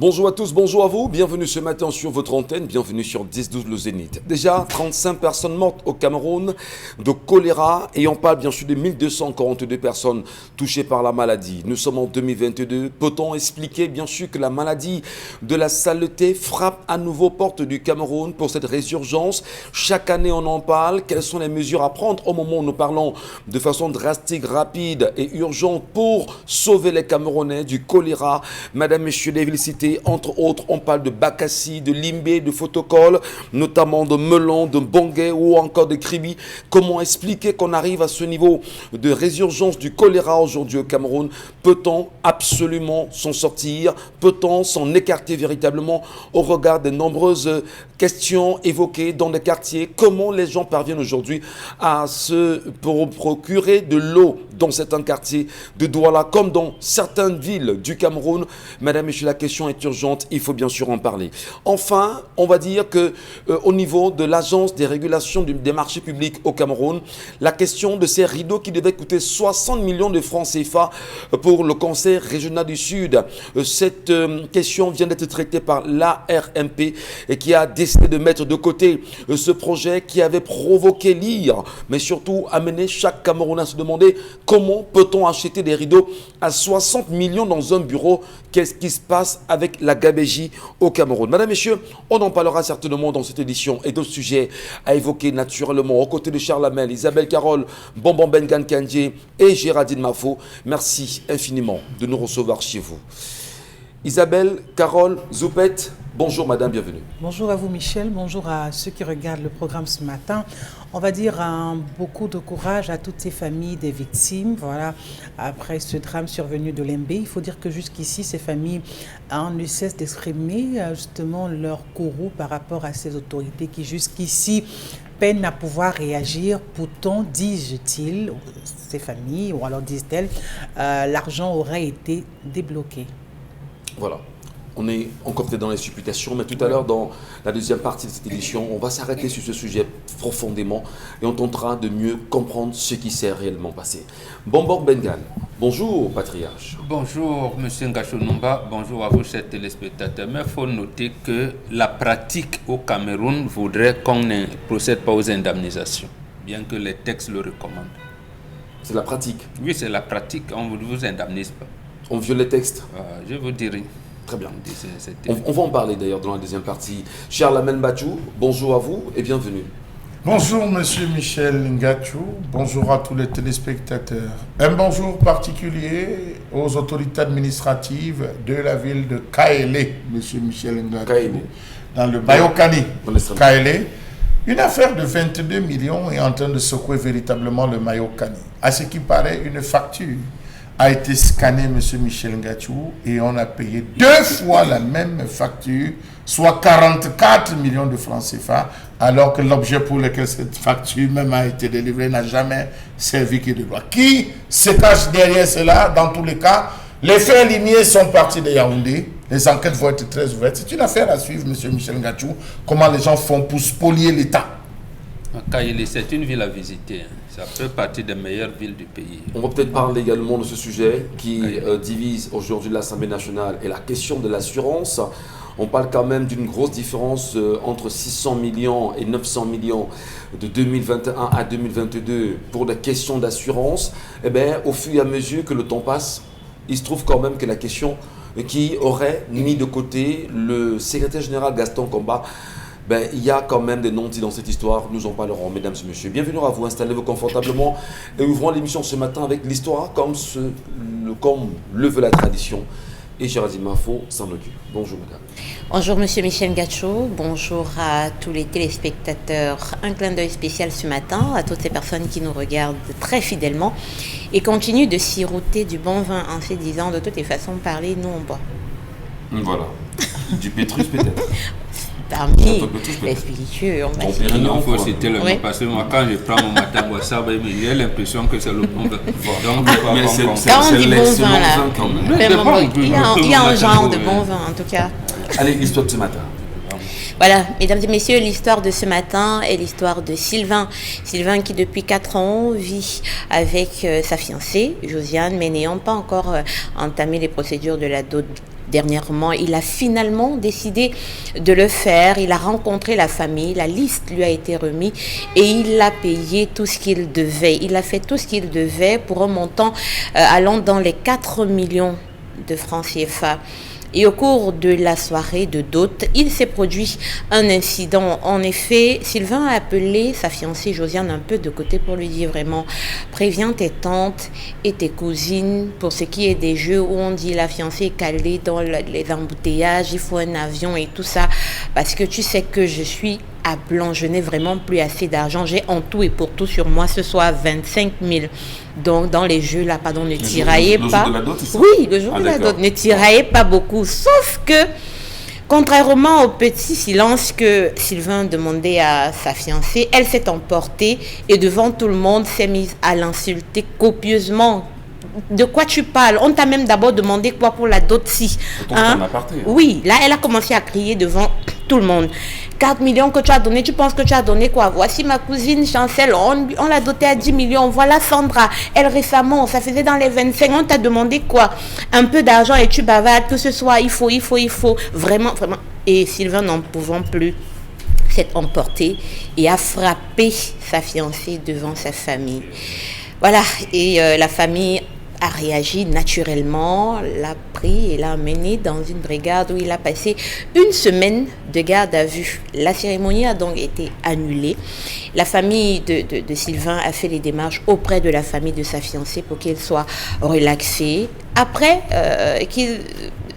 Bonjour à tous, bonjour à vous, bienvenue ce matin sur votre antenne, bienvenue sur 10-12 le Zénith. Déjà, 35 personnes mortes au Cameroun de choléra et on parle bien sûr de 1242 personnes touchées par la maladie. Nous sommes en 2022, peut-on expliquer bien sûr que la maladie de la saleté frappe à nouveau porte du Cameroun pour cette résurgence? Chaque année on en parle, quelles sont les mesures à prendre au moment où nous parlons de façon drastique, rapide et urgente pour sauver les Camerounais du choléra? Madame, Messieurs les villes citées, entre autres, on parle de Bakassi, de Limbé, de Photocol, notamment de Melon, de Bongué ou encore de Kribi. Comment expliquer qu'on arrive à ce niveau de résurgence du choléra aujourd'hui au Cameroun? Peut-on absolument s'en sortir? Peut-on s'en écarter véritablement au regard des nombreuses questions évoquées dans les quartiers? Comment les gens parviennent aujourd'hui à se procurer de l'eau dans certains quartiers de Douala comme dans certaines villes du Cameroun? Madame, Messieurs, la question est urgente, il faut bien sûr en parler. Enfin, on va dire que au niveau de l'agence des régulations des marchés publics au Cameroun, la question de ces rideaux qui devaient coûter 60 millions de francs CFA pour le Conseil régional du Sud, cette question vient d'être traitée par l'ARMP et qui a décidé de mettre de côté ce projet qui avait provoqué l'ire, mais surtout amené chaque Camerounais à se demander comment peut-on acheter des rideaux à 60 millions dans un bureau? Qu'est-ce qui se passe avec la gabégie au Cameroun? Madame, Messieurs, on en parlera certainement dans cette édition et d'autres sujets à évoquer naturellement aux côtés de Charles Hamel, Isabelle Carole, Bonbon Bengan Kandje et Géraldine Mafo. Merci infiniment de nous recevoir chez vous. Isabelle, Carole, Zoupette, bonjour madame, bienvenue. Bonjour à vous Michel, bonjour à ceux qui regardent le programme ce matin. On va dire beaucoup de courage à toutes ces familles des victimes. Voilà, après ce drame survenu de Limbé, il faut dire que jusqu'ici, ces familles ne cessent d'exprimer justement leur courroux par rapport à ces autorités qui jusqu'ici peinent à pouvoir réagir. Pourtant, disent-ils, ces familles, ou alors disent-elles, l'argent aurait été débloqué. Voilà. On est encore peut-être dans les supputations, mais tout à l'heure, dans la deuxième partie de cette édition, on va s'arrêter sur ce sujet profondément et on tentera de mieux comprendre ce qui s'est réellement passé. Bonbon Bengal, bonjour patriarche. Bonjour monsieur Ngachonumba, bonjour à vous chers téléspectateurs. Mais il faut noter que la pratique au Cameroun voudrait qu'on ne procède pas aux indemnisations, bien que les textes le recommandent. C'est la pratique? Oui, c'est la pratique, on ne vous indemnise pas. On viole les textes? Je vous dirai. Très bien. On va en parler d'ailleurs dans la deuxième partie. Charles Hamel Bachou, bonjour à vous et bienvenue. Bonjour Monsieur Michel Ngachou, bonjour à tous les téléspectateurs. Un bonjour particulier aux autorités administratives de la ville de Kaélé, Monsieur Michel Ngachou, dans le Mayokani. Kaélé, une affaire de 22 millions est en train de secouer véritablement le Mayokani. À ce qui paraît, une facture a été scanné, M. Michel Ngachou, et on a payé 2 fois la même facture, soit 44 millions de francs CFA, alors que l'objet pour lequel cette facture même a été délivrée n'a jamais servi que de loi. Qui se cache derrière cela? Dans tous les cas, les faits lignés sont partis de Yaoundé. Les enquêtes vont être très ouvertes. C'est une affaire à suivre, M. Michel Ngachou, comment les gens font pour spolier l'État. Kaélé, c'est une ville à visiter. Ça fait partie des meilleures villes du pays. On va peut-être parler également de ce sujet qui divise aujourd'hui l'Assemblée nationale et la question de l'assurance. On parle quand même d'une grosse différence entre 600 millions et 900 millions de 2021 à 2022 pour la question d'assurance. Eh bien, au fur et à mesure que le temps passe, il se trouve quand même que la question qui aurait mis de côté le secrétaire général Gaston Komba, il y a quand même des non-dits dans cette histoire. Nous en parlerons, mesdames et messieurs. Bienvenue à vous, installez-vous confortablement et ouvrons l'émission ce matin avec l'histoire comme le veut la tradition. Et Géraldine Mafo s'en occupe. Bonjour, madame. Bonjour, monsieur Michel Ngachou. Bonjour à tous les téléspectateurs. Un clin d'œil spécial ce matin à toutes ces personnes qui nous regardent très fidèlement et continuent de siroter du bon vin en se disant de toutes les façons parler, nous on boit. Voilà. Du Pétrus peut-être. Parmi les spiritueux, on va dire. Il faut citer le nom parce que moi, quand je prends mon matin boissard, j'ai l'impression que c'est le bon vin. Donc, mais c'est l'excellent vin quand même. Il y a un genre de bon vin en tout cas. Allez, l'histoire de ce matin. Voilà, mesdames et messieurs, l'histoire de ce matin est l'histoire de Sylvain. Sylvain qui depuis 4 ans vit avec sa fiancée, Josiane, mais n'ayant pas encore entamé les procédures de la dot dernièrement. Il a finalement décidé de le faire. Il a rencontré la famille, la liste lui a été remise et il a payé tout ce qu'il devait. Il a fait tout ce qu'il devait pour un montant allant dans les 4 millions de francs CFA. Et au cours de la soirée de dot, il s'est produit un incident. En effet, Sylvain a appelé sa fiancée Josiane un peu de côté pour lui dire vraiment « Préviens tes tantes et tes cousines pour ce qui est des jeux où on dit la fiancée est calée dans les embouteillages, il faut un avion et tout ça. Parce que tu sais que je suis à blanc, je n'ai vraiment plus assez d'argent. J'ai en tout et pour tout sur moi ce soir 25 000. Donc dans les jeux là, pardon, ne tiraillez pas. Le jour de la dot, c'est ça? Oui, le jour de la dot, ne tiraillez pas beaucoup. Sauf que, contrairement au petit silence que Sylvain demandait à sa fiancée, elle s'est emportée et devant tout le monde s'est mise à l'insulter copieusement. De quoi tu parles? On t'a même d'abord demandé quoi pour la dot-ci. Oui, là elle a commencé à crier devant tout le monde. 4 millions que tu as donné, tu penses que tu as donné quoi? Voici ma cousine Chancel, on l'a dotée à 10 millions. Voilà Sandra, elle récemment, ça faisait dans les 25, on t'a demandé quoi? Un peu d'argent et tu bavardes, que ce soit, il faut. Vraiment. Et Sylvain, n'en pouvant plus, s'est emporté et a frappé sa fiancée devant sa famille. Voilà, et la famille a réagi naturellement, l'a pris et l'a emmené dans une brigade où il a passé une semaine de garde à vue. La cérémonie a donc été annulée. La famille de Sylvain a fait les démarches auprès de la famille de sa fiancée pour qu'elle soit relaxée. Après qu'il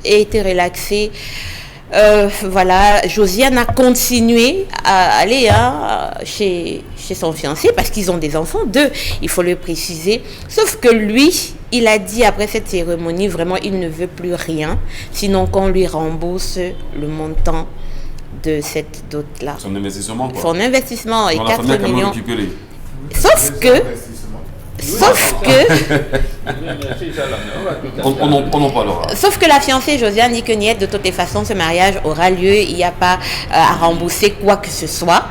ait été relaxé, voilà, Josiane a continué à aller chez son fiancé parce qu'ils ont des enfants, il faut le préciser. Sauf que lui, il a dit après cette cérémonie, vraiment, il ne veut plus rien, sinon qu'on lui rembourse le montant de cette dot-là. Son investissement, quoi. Son investissement est 4 millions. Sauf que on en parlera. Sauf que la fiancée Josiane dit que niet, de toutes les façons, ce mariage aura lieu, il n'y a pas à rembourser quoi que ce soit.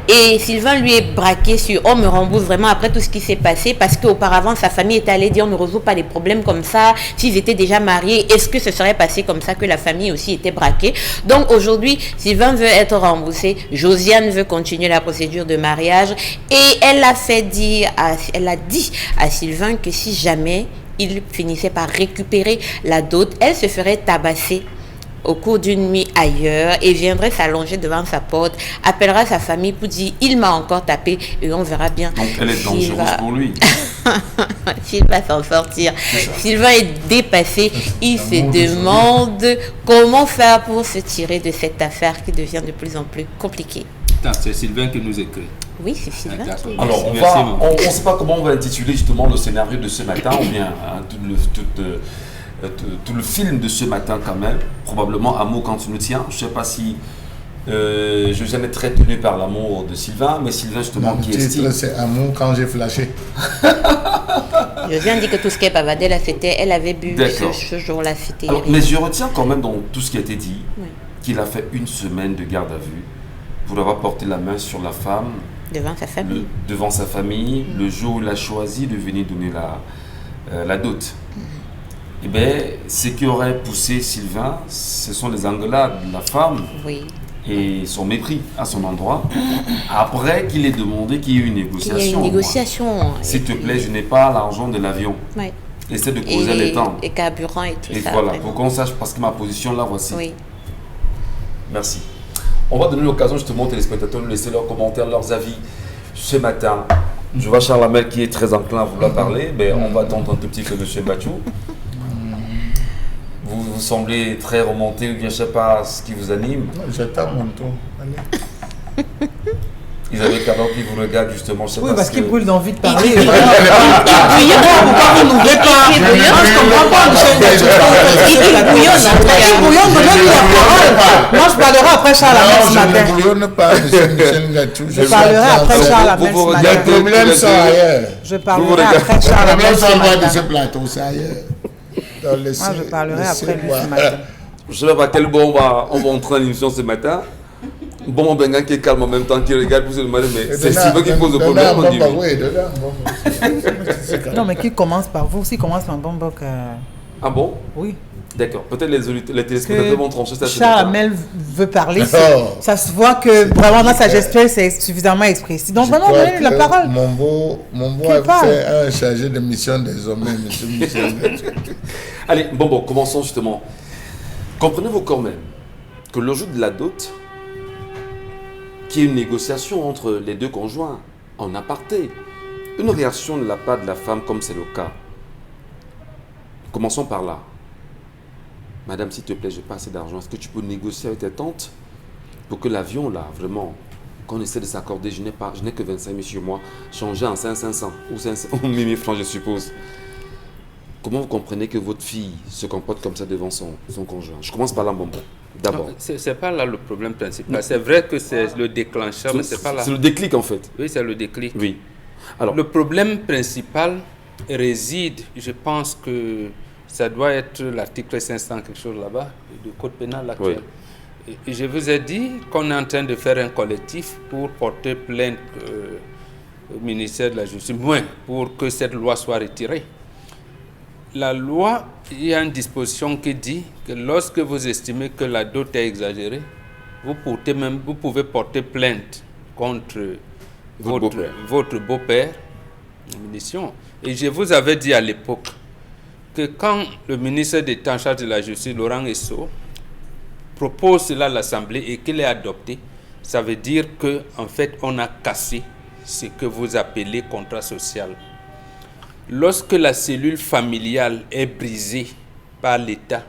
Et Sylvain lui est braqué sur on me rembourse vraiment après tout ce qui s'est passé, parce qu'auparavant sa famille était allée dire on ne résout pas des problèmes comme ça. S'ils étaient déjà mariés, est-ce que ce serait passé comme ça, que la famille aussi était braquée? Donc aujourd'hui, Sylvain veut être remboursé, Josiane veut continuer la procédure de mariage et elle a dit à Sylvain que si jamais il finissait par récupérer la dot, elle se ferait tabasser au cours d'une nuit ailleurs et viendrait s'allonger devant sa porte, appellera sa famille pour dire il m'a encore tapé et on verra bien. Donc elle est dangereuse pour lui. S'il va s'en sortir. Sylvain est dépassé. Il se demande comment faire pour se tirer de cette affaire qui devient de plus en plus compliquée. C'est Sylvain qui nous écrit. Oui, c'est Sylvain. Alors, on ne sait pas comment on va intituler justement le scénario de ce matin, ou bien tout le film de ce matin quand même. Probablement Amour quand tu nous tiens. Je ne sais pas si Josiane est très tenue par l'amour de Sylvain, mais Sylvain justement qui estime... Le titre c'est Amour quand j'ai flashé. Josiane dit que tout ce qu'elle bavardait là, c'était... Elle avait bu ce jour-là, c'était... Mais je retiens quand même dans tout ce qui a été dit, qu'il a fait une semaine de garde à vue pour avoir porté la main sur la femme devant sa famille, le jour où il a choisi de venir donner la dot. Eh bien, ce qui aurait poussé Sylvain, ce sont les engueulades de la femme et son mépris à son endroit. Après qu'il ait demandé qu'il y ait une négociation. S'il te plaît, je n'ai pas l'argent de l'avion. Essaie de causer les temps. Et carburant et tout ça. Voilà, pour qu'on sache, parce que ma position là, voici. Merci. On va donner l'occasion justement aux téléspectateurs de laisser leurs commentaires, leurs avis ce matin. Je vois Charles Hamel qui est très enclin à vouloir parler, mais on va attendre un tout petit peu M. Bachou. Vous semblez très remonté, ou bien je ne sais pas ce qui vous anime. J'attends mon tour. Allez. Isabelle Carlo qui vous regarde justement, je sais pas. Oui, parce qu'il brûle d'envie de parler. Il pourquoi vous n'ouvrez pas? Je ne comprends pas, Il bouillonne, donne la parole. Moi, je parlerai après Charles Hamel ce matin. Je ne bouillonne pas, Michel Ngachou. Je parlerai après Charles Hamel ce matin. Les problèmes sont ailleurs. Je parlerai après Charles Hamel ce matin. Les problèmes sont de ce plateau, c'est ailleurs. Moi, je parlerai après lui ce matin. Je ne sais pas à quel bon on va entrer en émission ce matin. Bon, Benga qui est calme en même temps, qui regarde pour se demander, mais c'est Sylvain qui pose le problème. Oui, non, mais qui commence par vous, s'il commence par Bombok. Ah bon? Oui. D'accord. Peut-être les téléspectateurs vont trancher ça. Charles Amel veut parler. Oh. Ça se voit que vraiment dans sa gestuelle, c'est suffisamment expressif. Donc vraiment, donnez la parole. Mon beau a fait un chargé de mission désormais, monsieur Michel. Allez, bon, commençons justement. Comprenez-vous quand même que le jour de la dot, qui est une négociation entre les deux conjoints, en aparté, une réaction de la part de la femme comme c'est le cas. Commençons par là. Madame, s'il te plaît, je n'ai pas assez d'argent. Est-ce que tu peux négocier avec tes tantes pour que l'avion, là, vraiment, qu'on essaie de s'accorder, je n'ai que 25 000 sur moi, changer en 500 ou 1 000 francs, je suppose. Comment vous comprenez que votre fille se comporte comme ça devant son conjoint? Je commence par là, Bonbon. D'abord. Ce n'est pas là le problème principal. C'est vrai que c'est le déclencheur, mais c'est pas là. C'est le déclic, en fait. Oui, c'est le déclic. Oui. Alors, le problème principal réside, je pense que ça doit être l'article 500 quelque chose là-bas, du code pénal actuel. Oui. Et je vous ai dit qu'on est en train de faire un collectif pour porter plainte au ministère de la Justice, moins pour que cette loi soit retirée. La loi, il y a une disposition qui dit que lorsque vous estimez que la dot est exagérée, vous pouvez porter plainte contre votre beau-père. Et je vous avais dit à l'époque que quand le ministre d'État en charge de la Justice, Laurent Esso, propose cela à l'Assemblée et qu'il est adopté, ça veut dire qu'en fait, on a cassé ce que vous appelez contrat social. Lorsque la cellule familiale est brisée par l'État,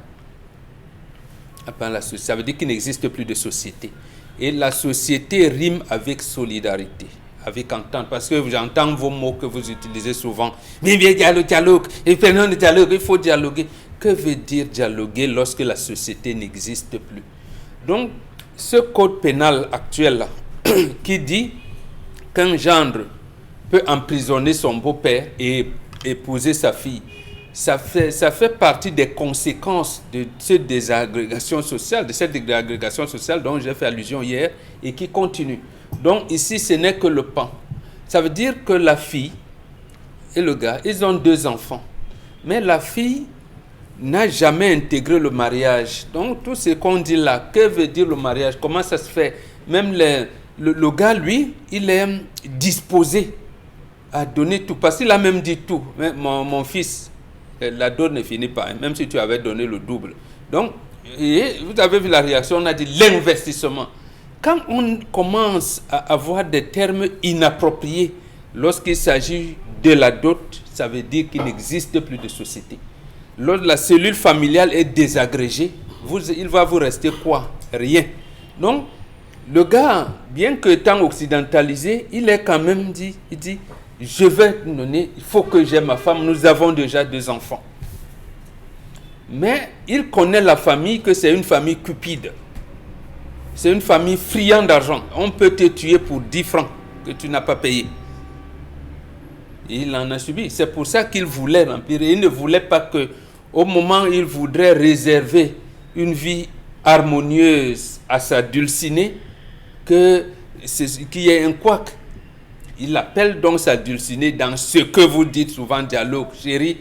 ça veut dire qu'il n'existe plus de société. Et la société rime avec solidarité, avec entente. Parce que j'entends vos mots que vous utilisez souvent. Mais bien, dialogue, et prenons le dialogue, il faut dialoguer. Que veut dire dialoguer lorsque la société n'existe plus? Donc, ce code pénal actuel-là, qui dit qu'un gendre peut emprisonner son beau-père et épouser sa fille, ça fait partie des conséquences de cette désagrégation sociale, dont j'ai fait allusion hier et qui continue. Donc ici, ce n'est que le pan. Ça veut dire que la fille et le gars, ils ont 2 enfants. Mais la fille n'a jamais intégré le mariage. Donc tout ce qu'on dit là, que veut dire le mariage? Comment ça se fait? Même le gars, lui, il est disposé à donner tout. Parce qu'il a même dit tout. Mais mon fils, la dot ne finit pas, même si tu avais donné le double. Donc, vous avez vu la réaction, on a dit l'investissement. Quand on commence à avoir des termes inappropriés lorsqu'il s'agit de la dot, ça veut dire qu'il n'existe plus de société. Lorsque la cellule familiale est désagrégée, il va vous rester quoi? Rien. Donc, le gars, bien qu'étant occidentalisé, il est quand même dit, je vais te donner, il faut que j'aie ma femme, nous avons déjà 2 enfants. Mais il connaît la famille, que c'est une famille cupide. C'est une famille friande d'argent. On peut te tuer pour 10 francs que tu n'as pas payé. Et il en a subi. C'est pour ça qu'il voulait remplir. Il ne voulait pas que, au moment où il voudrait réserver une vie harmonieuse à sa dulcinée, qu'il y ait un couac. Il appelle donc sa dulcinée dans ce que vous dites souvent dialogue. Chérie,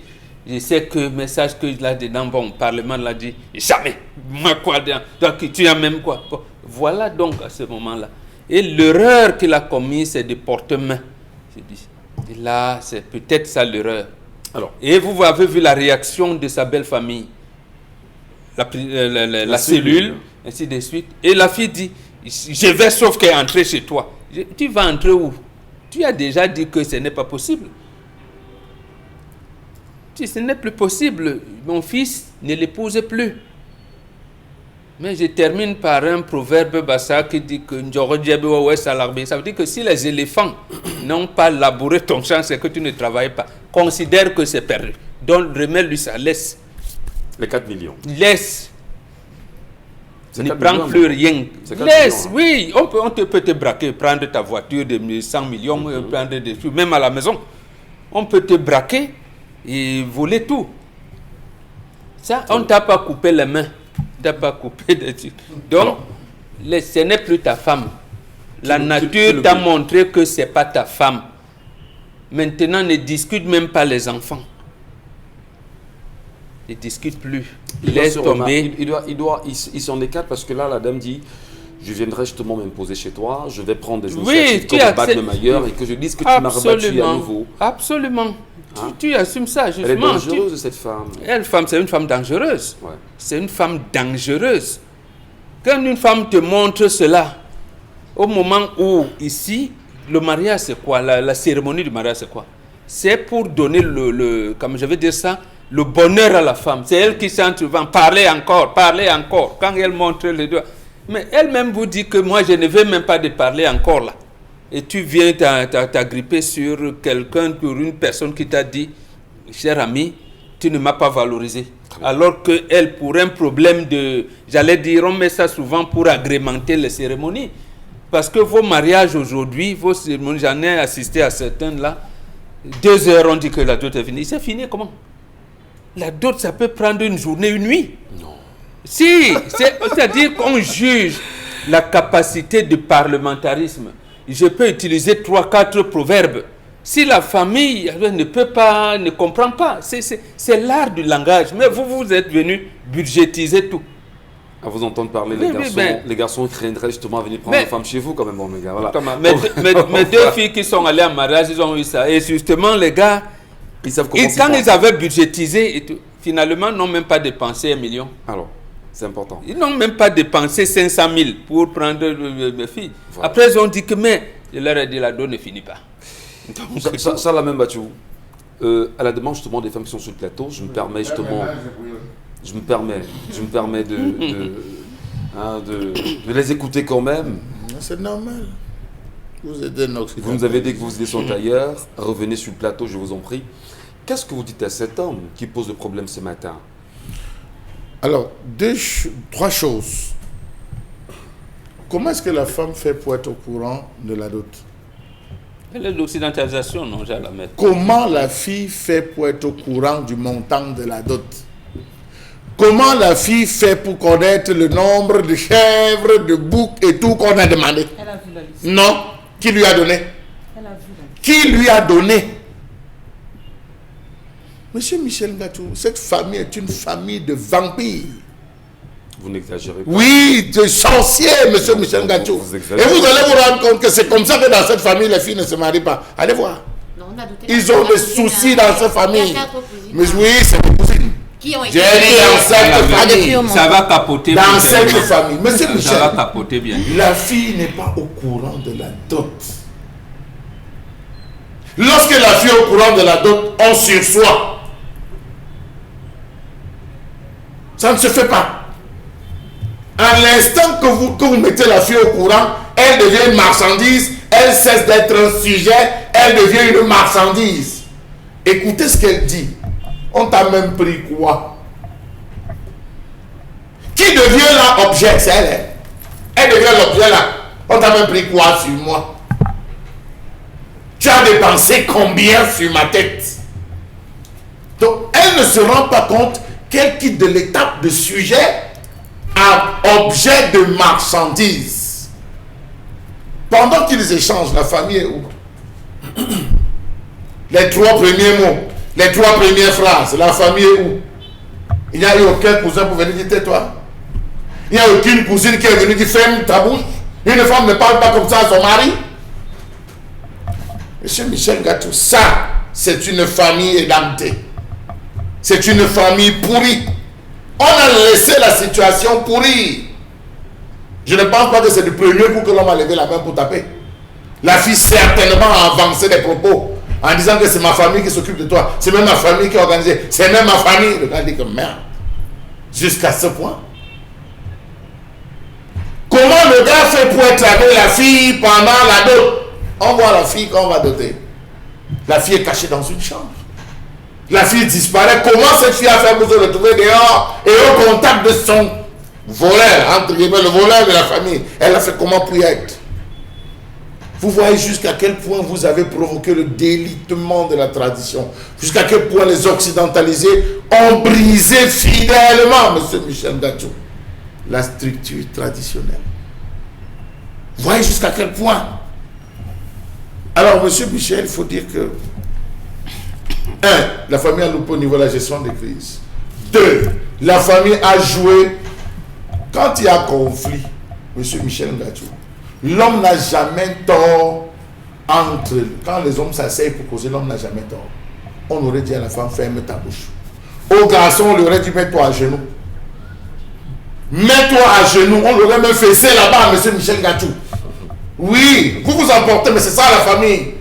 je sais que le message que là-dedans, bon, le Parlement l'a dit, jamais. Moi, quoi, donc tu as même quoi. Bon, voilà donc à ce moment-là. Et l'erreur qu'il a commise, c'est de porter main. Et là, c'est peut-être ça l'erreur. Alors, et vous avez vu la réaction de sa belle famille. La cellule, ainsi de suite. Et la fille dit, je vais sauf qu'elle est entrée chez toi. Tu vas entrer où? Tu as déjà dit que ce n'est pas possible. Ce n'est plus possible. Mon fils ne l'épouse plus. Mais je termine par un proverbe bassa qui dit que ça veut dire que si les éléphants n'ont pas labouré ton champ, c'est que tu ne travailles pas. Considère que c'est perdu. Donc remets-lui ça, laisse. Les 4 millions. Laisse. Ne prends plus rien. Laisse, oui. On peut te braquer, prendre ta voiture de 100 millions, prendre des trucs, même à la maison. On peut te braquer et voler tout. Ça, on ne t'a pas coupé les mains. On ne t'a pas coupé des trucs. Donc, ce n'est plus ta femme. La nature t'a montré que ce n'est pas ta femme. Maintenant, ne discute même pas les enfants. ne discute plus. Il doit Laisse se remarquer. tomber. Il s'en écarte parce que là, la dame dit, je viendrai justement m'imposer chez toi, je vais prendre des Oui, initiatives tu comme battre acceptes. même ailleurs et que je dise que tu m'as rebattu à nouveau. Absolument. Hein? Tu assumes ça, justement. Elle est dangereuse, cette femme. C'est une femme dangereuse. Ouais. C'est une femme dangereuse. Quand une femme te montre cela, au moment où, ici, le mariage, c'est quoi? La cérémonie du mariage, c'est quoi? C'est pour donner comme je vais dire ça, le bonheur à la femme. C'est elle qui s'entrevant, parler encore. Quand elle montre les doigts. Mais elle-même vous dit que moi, je ne veux même pas de parler encore là. Et tu viens t'agripper sur quelqu'un, pour une personne qui t'a dit, cher ami, tu ne m'as pas valorisé. Alors qu'elle, pour un problème j'allais dire, on met ça souvent pour agrémenter les cérémonies. Parce que vos mariages aujourd'hui, vos cérémonies, j'en ai assisté à certains là, 2 heures, on dit que la dot est finie. C'est fini comment? La dot, ça peut prendre une journée, une nuit. Non. Si, c'est-à-dire qu'on juge la capacité de parlementarisme. Je peux utiliser 3-4 proverbes. Si la famille ne comprend pas, c'est l'art du langage. Mais vous êtes venus budgétiser tout. À vous entendre parler, les garçons craigndraient justement à venir prendre une femme chez vous quand même, mon gars. Voilà. Mes 2 filles qui sont allées en mariage, ils ont eu ça. Et justement, les gars, ils savent comment quand ils avaient budgétisé, et tout, finalement, n'ont même pas dépensé 1 million. Alors, c'est important. Ils n'ont même pas dépensé 500 000 pour prendre mes filles. Voilà. Après, ils ont dit que, mais, je leur ai dit, la dot ne finit pas. Donc, ça la même battue. À la demande justement des femmes qui sont sur le plateau, je me permets justement... Je me permets de les écouter quand même. C'est normal. Vous êtes un Occidental. Vous nous avez dit que vous étiez ailleurs. Revenez sur le plateau, je vous en prie. Qu'est-ce que vous dites à cet homme qui pose le problème ce matin? Alors, 3 choses. Comment est-ce que la femme fait pour être au courant de la dot? L'occidentalisation, non, j'ai à la mettre. Comment la fille fait pour être au courant du montant de la dot? Comment la fille fait pour connaître le nombre de chèvres, de boucs et tout qu'on a demandé? Elle a vu la liste. Non. Qui lui a donné? Elle a vu la liste. Qui lui a donné? Monsieur Michel Ngatou, cette famille est une famille de vampires. Vous n'exagérez pas. Oui, de sorciers, monsieur Michel Ngatou. Et vous allez vous rendre compte que c'est comme ça que dans cette famille, les filles ne se marient pas. Allez voir. Non, on a douté. Ils ont des soucis dans cette famille. Mais oui, c'est des cousines. Qui ont été J'ai dit dans cette famille. Ça va capoter. Dans cette famille. Monsieur Michel, ça va capoter bien. la fille n'est pas au courant de la dot. Lorsque la fille est au courant de la dot, on sursoit. Ça ne se fait pas. À l'instant que vous mettez la fille au courant, elle devient une marchandise, elle cesse d'être un sujet, elle devient une marchandise. Écoutez ce qu'elle dit. On t'a même pris quoi? Qui devient là objet? C'est elle. Elle devient l'objet là. On t'a même pris quoi sur moi? Tu as dépensé combien sur ma tête? Donc elle ne se rend pas compte qu'elle quitte de l'étape de sujet à objet de marchandise. Pendant qu'ils échangent, la famille est où? Les 3 premiers mots, les 3 premières phrases, la famille est où? Il n'y a eu aucun cousin pour venir dire tais-toi. Il n'y a aucune cousine qui est venue dire ferme ta bouche. Une femme ne parle pas comme ça à son mari. Monsieur Michel Ngatou, ça, c'est une famille édentée. C'est une famille pourrie. On a laissé la situation pourrie. Je ne pense pas que c'est le premier coup que l'homme a levé la main pour taper. La fille certainement a avancé des propos en disant que c'est ma famille qui s'occupe de toi. C'est même ma famille qui a organisé. C'est même ma famille. Le gars dit que merde. Jusqu'à ce point. Comment le gars fait pour être avec la fille pendant la dot? On voit la fille qu'on va doter. La fille est cachée dans une chambre. La fille disparaît. Comment cette fille a fait pour se retrouver dehors et au contact de son voleur, entre guillemets, le voleur de la famille? Elle a fait comment pour y être? Vous voyez jusqu'à quel point vous avez provoqué le délitement de la tradition. Jusqu'à quel point les occidentalisés ont brisé fidèlement, monsieur Michel Ngatou, la structure traditionnelle. Vous voyez jusqu'à quel point? Alors, monsieur Michel, il faut dire que 1. La famille a loupé au niveau de la gestion des crises. 2. La famille a joué. Quand il y a conflit, M. Michel Ngachou, l'homme n'a jamais tort entre... Quand les hommes s'asseyent pour causer, l'homme n'a jamais tort. On aurait dit à la femme, ferme ta bouche. Au garçon, on lui aurait dit, mets-toi à genoux. Mets-toi à genoux. On l'aurait même fessé là-bas à M. Michel Ngachou. Oui, vous vous emportez, mais c'est ça la famille.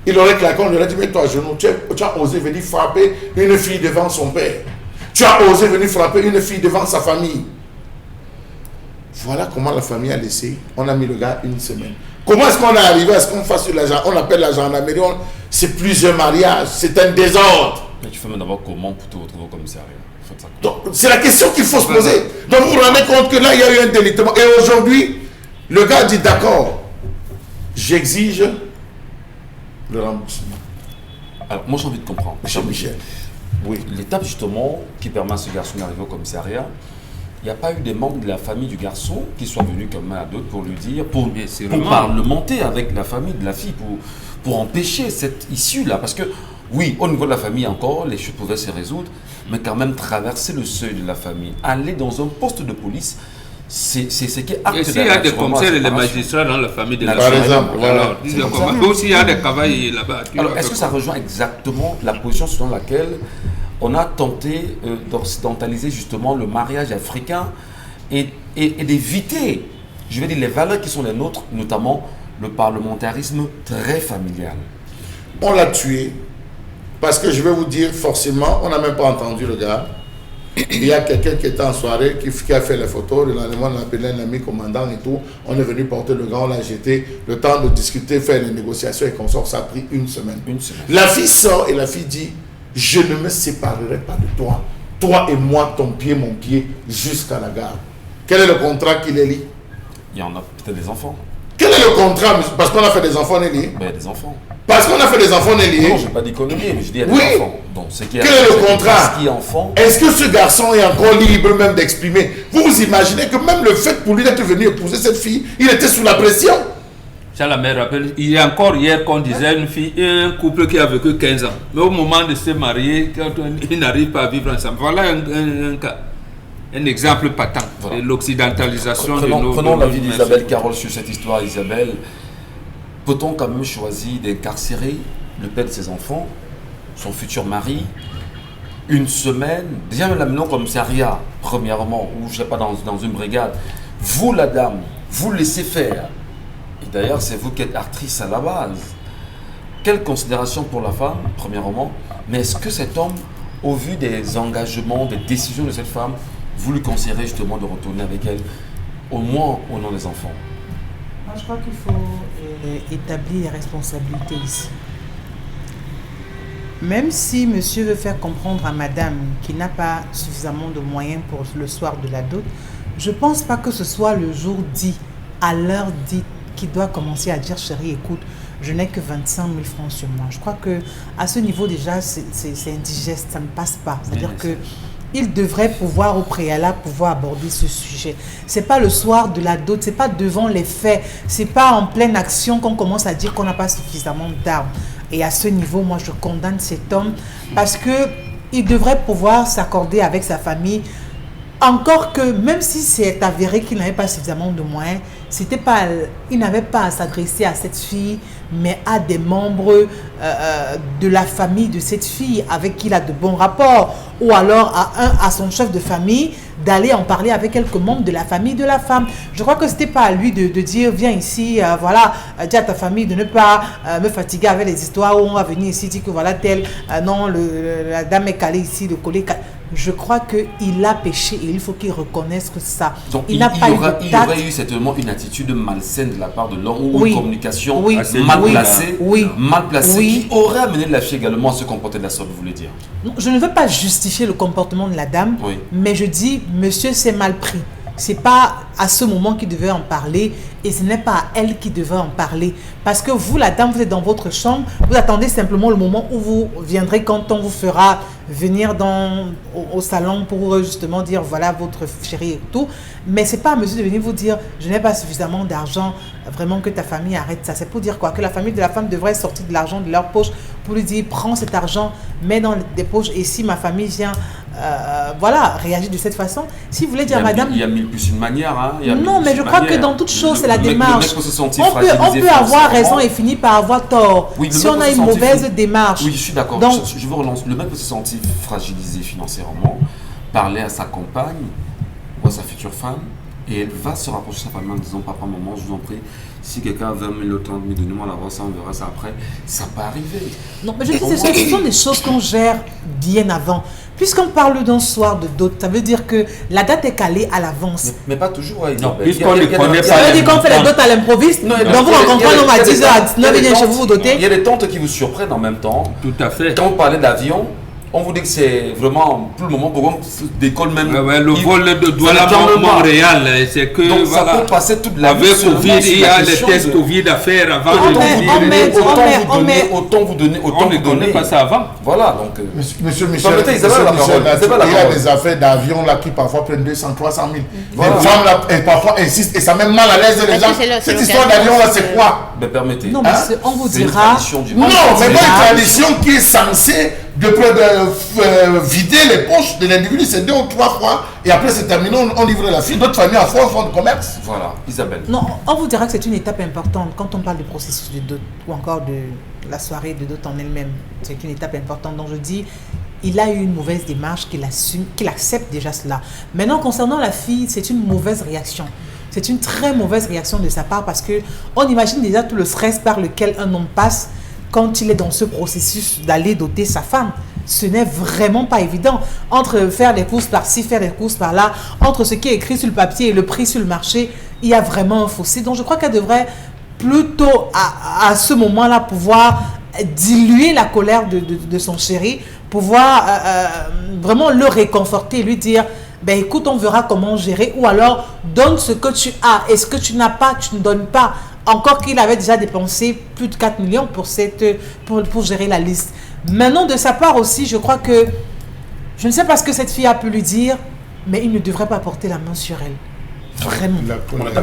Il aurait claqué, on lui aurait dit, mets-toi à genoux. Tu as osé venir frapper une fille devant son père. Tu as osé venir frapper une fille devant sa famille. Voilà comment la famille a laissé. On a mis le gars une semaine. Comment est-ce qu'on est arrivé à ce qu'on fasse l'argent? On appelle la gendarmerie. C'est plusieurs mariages. C'est un désordre. Mais tu fais d'abord comment pour te retrouver au commissariat? C'est la question qu'il faut se poser. Donc vous vous rendez compte que là, il y a eu un délitement. Et aujourd'hui, le gars dit d'accord, j'exige le remboursement. Alors, moi, j'ai envie de comprendre. Monsieur Michel. Oui. L'étape, justement, qui permet à ce garçon d'arriver au commissariat, il n'y a pas eu des membres de la famille du garçon qui soient venus comme un à d'autres pour lui dire, pour parlementer avec la famille de la fille, pour empêcher cette issue-là. Parce que, oui, au niveau de la famille encore, les choses pouvaient se résoudre, mais quand même traverser le seuil de la famille, aller dans un poste de police, c'est ce qui est acte. Et s'il y a des commissaires et des magistrats dans la famille de la Par exemple, voilà. Ou s'il y a des cavaliers là-bas. Alors, est-ce que ça rejoint exactement la position selon laquelle on a tenté d'occidentaliser justement le mariage africain et d'éviter, je vais dire, les valeurs qui sont les nôtres, notamment le parlementarisme très familial? On l'a tué parce que je vais vous dire forcément, on n'a même pas entendu le gars. Il y a quelqu'un qui était en soirée qui a fait les photos. Le lendemain, on a appelé un ami commandant et tout. On est venu porter le gars, on l'a jeté. Le temps de discuter, faire les négociations et qu'on sort, ça a pris une semaine. La fille sort et la fille dit, je ne me séparerai pas de toi. Toi et moi, ton pied, mon pied, jusqu'à la gare. Quel est le contrat qui les lie? Il y en a peut-être des enfants. Quel est le contrat? Parce qu'on a fait des enfants, on est liés. Ben, il y a des enfants. Parce qu'on a fait des enfants, on est liés. Non, je n'ai pas dit qu'on est liés, mais je dis il y a des enfants. Donc, quel est le contrat? Enfant. Est-ce que ce garçon est encore libre même d'exprimer? Vous vous imaginez que même le fait pour lui d'être venu épouser cette fille, il était sous la pression? Ça, la mère rappelle, il y a encore hier qu'on disait une fille et un couple qui a vécu 15 ans. Mais au moment de se marier, quand ils n'arrivent pas à vivre ensemble. Voilà un cas. Un exemple patent de l'occidentalisation de nos... Prenons l'avis d'Isabelle Carole sur cette histoire. Isabelle, peut-on quand même choisir d'incarcérer le père de ses enfants, son futur mari, une semaine, déjà même l'amener au commissariat, premièrement, ou je ne sais pas, dans une brigade, vous la dame, vous laissez faire. Et d'ailleurs, c'est vous qui êtes actrice à la base. Quelle considération pour la femme, premièrement, mais est-ce que cet homme, au vu des engagements, des décisions de cette femme, vous lui conseillerez justement de retourner avec elle, au moins au nom des enfants? Moi, je crois qu'il faut établir les responsabilités ici. Même si monsieur veut faire comprendre à madame qu'il n'a pas suffisamment de moyens pour le soir de la dot, je ne pense pas que ce soit le jour dit, à l'heure dite, qu'il doit commencer à dire, chérie, écoute, je n'ai que 25 000 francs sur moi. Je crois qu'à ce niveau déjà, c'est indigeste, ça ne passe pas. C'est-à-dire que il devrait pouvoir au préalable aborder ce sujet. C'est pas le soir de la dot, c'est pas devant les faits, c'est pas en pleine action qu'on commence à dire qu'on n'a pas suffisamment d'armes. Et à ce niveau, moi je condamne cet homme parce que il devrait pouvoir s'accorder avec sa famille. Encore que même si c'est avéré qu'il n'avait pas suffisamment de moyens, il n'avait pas à s'adresser à cette fille, mais à des membres de la famille de cette fille avec qui il a de bons rapports, ou alors à son chef de famille d'aller en parler avec quelques membres de la famille de la femme. Je crois que c'était pas à lui de dire viens ici, voilà, dis à ta famille de ne pas me fatiguer avec les histoires où on va venir ici dire que voilà tel, non, la dame est calée ici, le collier calé. Je crois qu'il a péché et il faut qu'il reconnaisse que ça. Donc il y aurait eu certainement une attitude malsaine de la part de l'homme ou une communication mal placée qui aurait amené la fille également à se comporter de la sorte, vous voulez dire? Je ne veux pas justifier le comportement de la dame, mais je dis, monsieur s'est mal pris. Ce n'est pas à ce moment qu'il devait en parler et ce n'est pas à elle qui devait en parler. Parce que vous, la dame, vous êtes dans votre chambre, vous attendez simplement le moment où vous viendrez quand on vous fera venir au salon pour justement dire voilà votre chérie et tout. Mais ce n'est pas à monsieur de venir vous dire je n'ai pas suffisamment d'argent, vraiment que ta famille arrête ça. C'est pour dire quoi? Que la famille de la femme devrait sortir de l'argent de leur poche pour lui dire prends cet argent, mets dans des poches et si ma famille vient voilà, réagir de cette façon. Si vous voulez dire à madame... Il y a mille plus une manière. Hein. Non, mais je crois que dans toute chose, c'est la démarche. On peut avoir raison et finir par avoir tort. Oui, si on a une mauvaise démarche. Oui, je suis d'accord. Donc, je veux relancer. Le mec peut se sentir fragilisé financièrement, parler à sa compagne ou à sa future femme, et elle va se rapprocher de sa famille en disant papa, maman, je vous en prie, si quelqu'un a 20 000 ou 30 000, donnez-moi l'argent, ça, on verra ça après. Ça peut arriver. Non, mais je dis, ce sont des choses qu'on gère bien avant. Puisqu'on parle d'un soir de dot, ça veut dire que la date est calée à l'avance. Mais pas toujours. Non, puisqu'on ne connaît pas. Ça veut dire qu'on fait les dots à l'improviste. Donc vous rencontrez un homme à 10h, à 19h, il vient chez vous, vous dotez. Il y a des tantes qui vous surprennent en même temps. Tout à fait. Quand vous parlez d'avion, on vous dit que c'est vraiment pour le moment, pour d'école même. Le vol de Douala Montréal, c'est que. Donc voilà, ça peut passer toute la vie. avec Covid, il y a les tests Covid à faire avant. Autant vous donner. On ne connaît pas ça avant. Voilà, donc. Monsieur Michel, il y a des affaires d'avion là qui parfois prennent 200, 300 000. Voilà. Les femmes là, elles parfois insistent et ça met mal à l'aise les gens. Cette histoire d'avion là, c'est quoi? Mais permettez. Non, mais on vous dira. Non, c'est pas une tradition qui est censée de vider les poches de l'individu, c'est 2 ou 3 fois, et après c'est terminé, on livre la fille. D'autres familles en font de commerce. Voilà, Isabelle. Non, on vous dira que c'est une étape importante quand on parle du processus de dot ou encore de la soirée de dot en elle-même. C'est une étape importante. Donc je dis, il a eu une mauvaise démarche, qu'il assume, qu'il accepte déjà cela. Maintenant, concernant la fille, c'est une mauvaise réaction. C'est une très mauvaise réaction de sa part parce que on imagine déjà tout le stress par lequel un homme passe quand il est dans ce processus d'aller doter sa femme. Ce n'est vraiment pas évident. Entre faire des courses par-ci, faire des courses par-là, entre ce qui est écrit sur le papier et le prix sur le marché, il y a vraiment un fossé. Donc je crois qu'elle devrait plutôt à ce moment-là pouvoir diluer la colère de son chéri, pouvoir vraiment le réconforter, lui dire ben écoute, on verra comment gérer, ou alors donne ce que tu as, et ce que tu n'as pas, tu ne donnes pas. Encore qu'il avait déjà dépensé plus de 4 millions pour gérer la liste. Maintenant, de sa part aussi, je crois que, je ne sais pas ce que cette fille a pu lui dire, mais il ne devrait pas porter la main sur elle. Vraiment.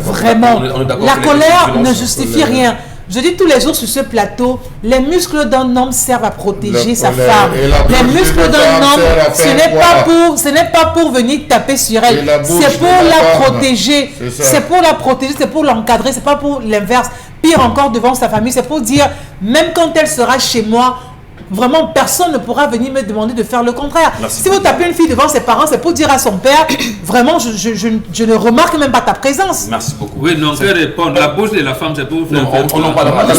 Vraiment. La colère ne justifie rien. Je dis tous les jours sur ce plateau, les muscles d'un homme servent à protéger sa femme. Les muscles d'un homme, ce n'est pas pour venir taper sur elle. C'est pour la protéger. C'est pour la protéger, c'est pour l'encadrer, c'est pas pour l'inverse. Pire encore devant sa famille, c'est pour dire, même quand elle sera chez moi, vraiment, personne ne pourra venir me demander de faire le contraire. Si vous tapez une fille devant ses parents, c'est pour dire à son père, vraiment, je ne remarque même pas ta présence. Merci beaucoup. Oui, non, que répondre. La bouche de la femme, c'est pour faire. On n'en parle pas. Je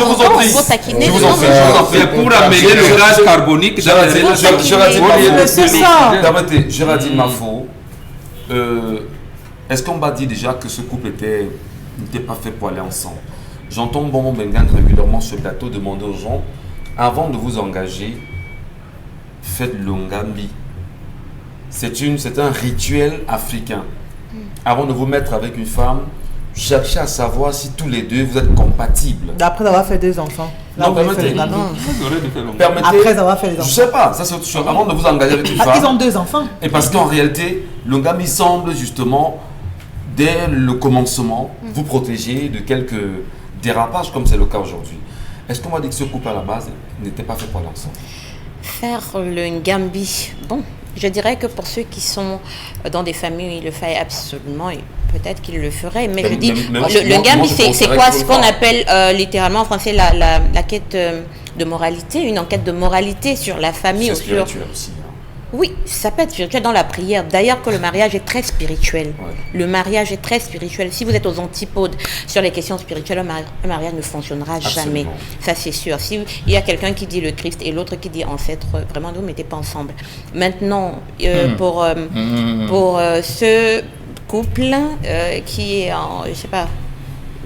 vous en prie. Je vous en prie. C'est pour amener le gaz carbonique dans les relations. Permettez, Géraldine Mafo, est-ce qu'on va dire déjà que ce couple n'était pas fait pour aller ensemble? J'entends Bonbon Bengan régulièrement sur le plateau demander aux gens, avant de vous engager, faites le ngambi. C'est un rituel africain. Avant de vous mettre avec une femme, cherchez à savoir si tous les deux vous êtes compatibles. Après avoir fait 2 enfants. Non, permettez. Après avoir fait les enfants. Je sais pas, ça c'est autre chose. Avant de vous engager avec une femme. Ils ont 2 enfants. Et parce qu'en réalité, le ngambi semble justement, dès le commencement, vous protéger de quelques dérapage comme c'est le cas aujourd'hui. Est-ce qu'on va dire que ce couple à la base n'était pas fait pour l'ensemble? Faire le ngambi, bon, je dirais que pour ceux qui sont dans des familles où il le fait absolument, peut-être qu'ils le feraient, mais je dis, le ngambi c'est quoi? Ce qu'on appelle littéralement en français la quête de moralité, une enquête de moralité sur la famille. C'est spirituel aussi. Oui, ça peut être spirituel dans la prière. D'ailleurs que le mariage est très spirituel. Ouais. Le mariage est très spirituel. Si vous êtes aux antipodes sur les questions spirituelles, un mariage ne fonctionnera jamais. Ça c'est sûr. Si il y a quelqu'un qui dit le Christ et l'autre qui dit ancêtre, vraiment ne vous mettez pas ensemble. Maintenant, pour ce couple qui est en, je sais pas,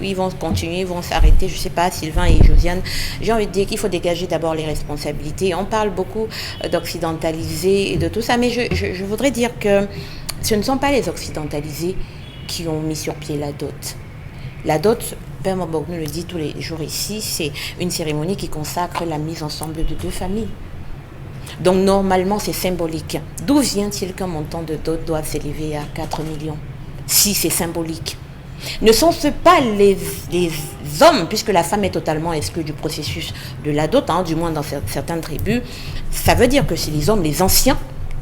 ils vont continuer, ils vont s'arrêter, je ne sais pas, Sylvain et Josiane. J'ai envie de dire qu'il faut dégager d'abord les responsabilités. On parle beaucoup d'occidentalisés et de tout ça, mais je voudrais dire que ce ne sont pas les occidentalisés qui ont mis sur pied la dot. La dot, Père Mabognou le dit tous les jours ici, c'est une cérémonie qui consacre la mise ensemble de 2 familles. Donc normalement, c'est symbolique. D'où vient-il qu'un montant de dot doit s'élever à 4 millions si c'est symbolique? Ne sont-ce pas les hommes, puisque la femme est totalement exclue du processus de la dot, du moins dans certaines tribus, ça veut dire que c'est les hommes, les anciens,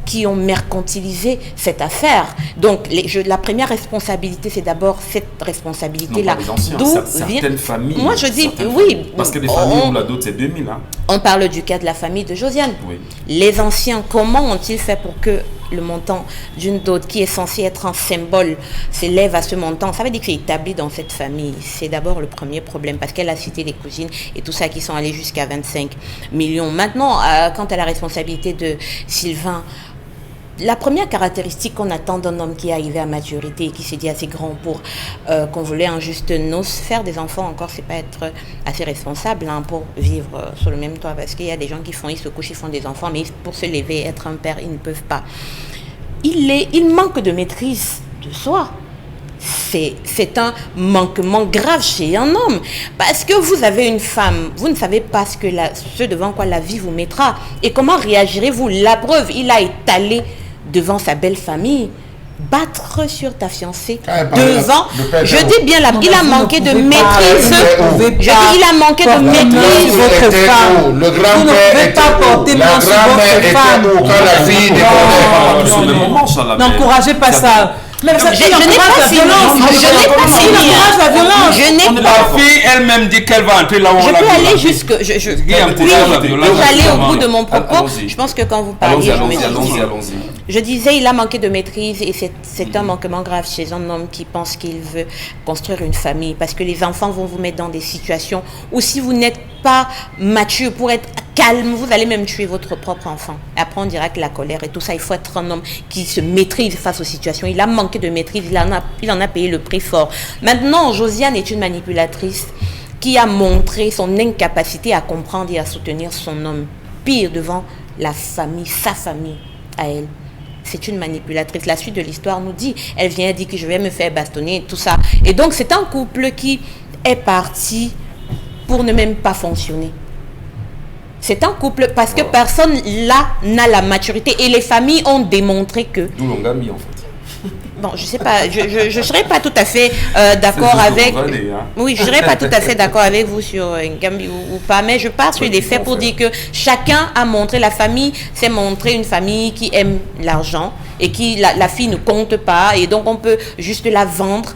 qui ont mercantilisé cette affaire. Donc, la première responsabilité, c'est d'abord cette responsabilité-là. D'où certaines familles. Moi, je dis, oui. Parce que les familles où la dot, c'est 2000. Hein. On parle du cas de la famille de Josiane. Oui. Les anciens, comment ont-ils fait pour que le montant d'une dot qui est censé être un symbole s'élève à ce montant? Ça veut dire que c'est établi dans cette famille. C'est d'abord le premier problème, parce qu'elle a cité les cousines et tout ça qui sont allés jusqu'à 25 millions. Maintenant, quant à la responsabilité de Sylvain, la première caractéristique qu'on attend d'un homme qui est arrivé à maturité et qui s'est dit assez grand pour convoler un juste noce, faire des enfants encore, c'est pas être assez responsable pour vivre sur le même toit, parce qu'il y a des gens ils se couchent, ils font des enfants, mais pour se lever, être un père, ils ne peuvent pas. Il manque de maîtrise de soi. C'est un manquement grave chez un homme, parce que vous avez une femme, vous ne savez pas ce devant quoi la vie vous mettra, et comment réagirez-vous? La preuve, il a étalé devant sa belle famille, battre sur ta fiancée devant, je dis bien là, il a manqué de maîtrise, il a manqué de maîtrise votre femme. Le grand-père était porter plainte sur votre femme quand la fille décollait. N'encouragez pas ça. Mais je n'ai pas fini. Je n'ai pas La fille elle-même dit qu'elle va entrer là où on je l'a peux aller violée. jusque. Je peux Allons-y. aller au bout de mon propos. Je pense que quand vous parliez, Allons-y. je disais, il a manqué de maîtrise et c'est un manquement grave chez un homme qui pense qu'il veut construire une famille, parce que les enfants vont vous mettre dans des situations où, si vous n'êtes pas mature pour être calme, vous allez même tuer votre propre enfant. Après, on dira que la colère et tout ça, il faut être un homme qui se maîtrise face aux situations. Il a manqué de maîtrise, il en a payé le prix fort. Maintenant, Josiane est une manipulatrice qui a montré son incapacité à comprendre et à soutenir son homme. Pire, devant la famille, sa famille à elle. C'est une manipulatrice. La suite de l'histoire nous dit, elle vient dire que je vais me faire bastonner et tout ça. Et donc, c'est un couple qui est parti pour ne même pas fonctionner. C'est un couple parce que personne là n'a la maturité, et les familles ont démontré que... D'où l'ongami en fait. Bon, je sais pas, je serais pas tout à fait d'accord avec... Oui, je serais pas tout à fait d'accord avec vous sur Ngambi ou pas, mais je pars sur des faits pour dire que chacun a montré, la famille s'est montrée une famille qui aime l'argent et qui, la fille ne compte pas, et donc on peut juste la vendre.